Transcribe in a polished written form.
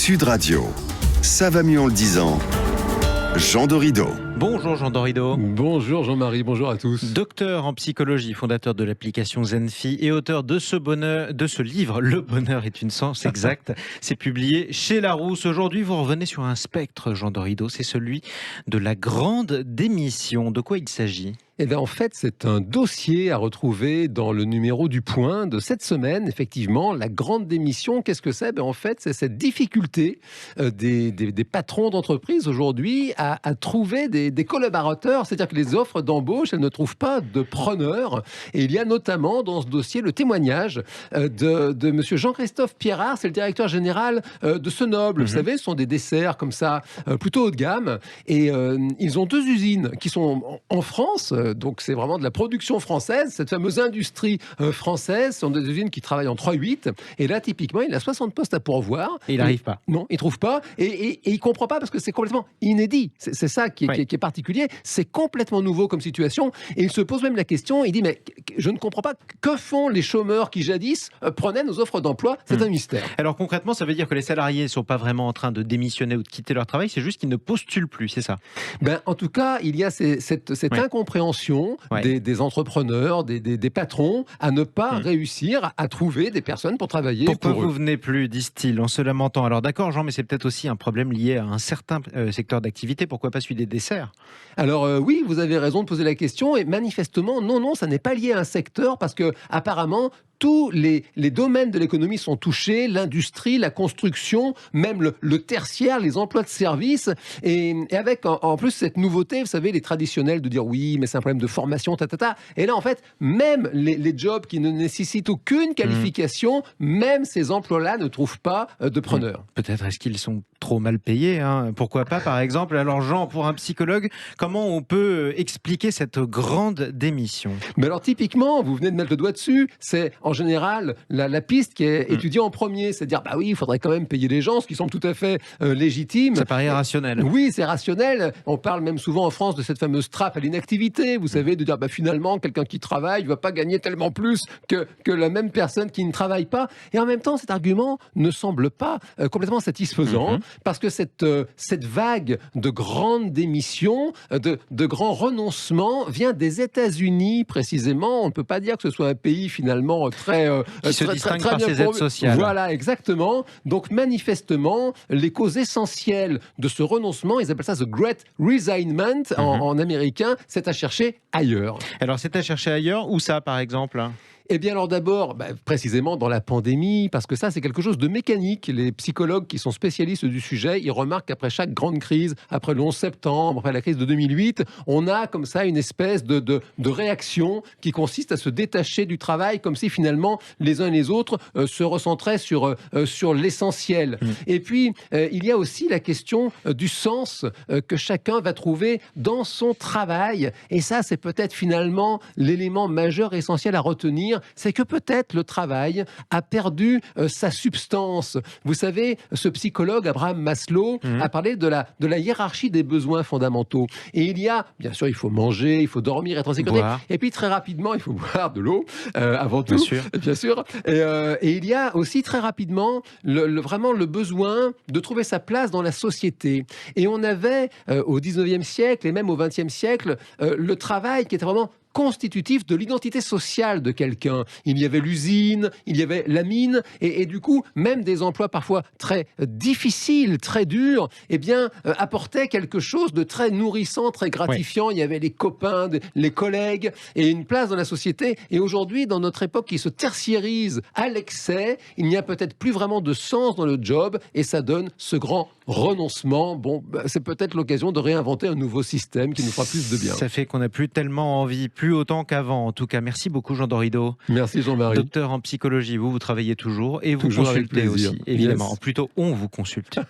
Sud Radio. Ça va mieux en le disant. Jean Dorido. Bonjour Jean Dorido. Bonjour Jean-Marie, bonjour à tous. Docteur en psychologie, fondateur de l'application Zenfi et auteur de ce livre, Le bonheur est une science exacte. C'est publié chez Larousse. Aujourd'hui, vous revenez sur un spectre, Jean Dorido, c'est celui de la grande démission. De quoi il s'agit ? Eh bien, en fait, c'est un dossier à retrouver dans le numéro du Point de cette semaine. Effectivement, la grande démission, qu'est-ce que c'est ? En fait, c'est cette difficulté des patrons d'entreprise aujourd'hui à trouver des collaborateurs. C'est-à-dire que les offres d'embauche, elles ne trouvent pas de preneurs. Et il y a notamment dans ce dossier le témoignage de monsieur Jean-Christophe Pierrard, c'est le directeur général de Senoble. Vous savez, ce sont des desserts comme ça, plutôt haut de gamme. Et ils ont 2 usines qui sont en France. Donc c'est vraiment de la production française, cette fameuse industrie française. Ce sont des usines qui travaillent en 3-8. Et là, typiquement, il a 60 postes à pourvoir. Et il n'arrive pas. Non, il ne trouve pas. Et il ne comprend pas parce que c'est complètement inédit. C'est ça qui est particulier. C'est complètement nouveau comme situation. Et il se pose même la question, il dit, mais je ne comprends pas, que font les chômeurs qui jadis prenaient nos offres d'emploi ? C'est un mystère. Alors concrètement, ça veut dire que les salariés ne sont pas vraiment en train de démissionner ou de quitter leur travail, c'est juste qu'ils ne postulent plus, c'est ça ? En tout cas, il y a cette incompréhension des entrepreneurs, des patrons, à ne pas réussir à trouver des personnes pour travailler. Pourquoi vous venez plus, disent-ils, en se lamentant ? Alors d'accord, Jean, mais c'est peut-être aussi un problème lié à un certain secteur d'activité. Pourquoi pas celui des desserts ? Alors oui, vous avez raison de poser la question. Et manifestement, non, ça n'est pas lié à un secteur parce que apparemment, tous les domaines de l'économie sont touchés, l'industrie, la construction, même le tertiaire, les emplois de service. Et avec en plus cette nouveauté, vous savez, les traditionnels de dire oui, mais c'est un problème de formation, Et là, en fait, même les jobs qui ne nécessitent aucune qualification, même ces emplois-là ne trouvent pas de preneurs. Peut-être est-ce qu'ils sont trop mal payés, hein ? Pourquoi pas, par exemple ? Alors Jean, pour un psychologue, comment on peut expliquer cette grande démission ? Mais alors typiquement, vous venez de mettre le doigt dessus, c'est en général la piste qui est étudiée en premier, c'est de dire bah oui, il faudrait quand même payer les gens, ce qui semble tout à fait légitime. Ça paraît rationnel. Oui, c'est rationnel. On parle même souvent en France de cette fameuse trappe à l'inactivité, vous savez, de dire bah finalement quelqu'un qui travaille ne va pas gagner tellement plus que la même personne qui ne travaille pas. Et en même temps, cet argument ne semble pas complètement satisfaisant parce que cette vague de grandes démissions, de grands renoncements vient des États-Unis précisément. On ne peut pas dire que ce soit un pays finalement qui se distingue par ses aides sociales. Voilà, exactement. Donc manifestement, les causes essentielles de ce renoncement, ils appellent ça the Great Resignment en américain, c'est à chercher ailleurs. Alors c'est à chercher ailleurs, où ça par exemple ? Eh bien alors d'abord, précisément dans la pandémie, parce que ça c'est quelque chose de mécanique. Les psychologues qui sont spécialistes du sujet, ils remarquent qu'après chaque grande crise, après le 11 septembre, après la crise de 2008, on a comme ça une espèce de réaction qui consiste à se détacher du travail, comme si finalement les uns et les autres se recentraient sur l'essentiel. Et puis il y a aussi la question du sens que chacun va trouver dans son travail. Et ça c'est peut-être finalement l'élément majeur et essentiel à retenir. C'est que peut-être le travail a perdu sa substance. Vous savez, ce psychologue, Abraham Maslow, a parlé de la hiérarchie des besoins fondamentaux. Et il y a, bien sûr, il faut manger, il faut dormir, être en sécurité. Boire. Et puis, très rapidement, il faut boire de l'eau, avant tout. Bien sûr. Et il y a aussi, très rapidement, vraiment le besoin de trouver sa place dans la société. Et on avait, au 19e siècle et même au 20e siècle, le travail qui était vraiment constitutif de l'identité sociale de quelqu'un. Il y avait l'usine, il y avait la mine, et du coup, même des emplois parfois très difficiles, très durs, apportaient quelque chose de très nourrissant, très gratifiant. Il y avait les copains, les collègues, et une place dans la société. Et aujourd'hui, dans notre époque qui se tertiarise à l'excès, il n'y a peut-être plus vraiment de sens dans le job, et ça donne ce grand renoncement. C'est peut-être l'occasion de réinventer un nouveau système qui nous fera plus de bien. Ça fait qu'on n'a plus tellement envie, plus autant qu'avant. En tout cas, merci beaucoup Jean Dorido. Merci Jean-Marie. Docteur en psychologie, vous travaillez toujours et vous consultez aussi, évidemment. Yes. Plutôt, on vous consulte.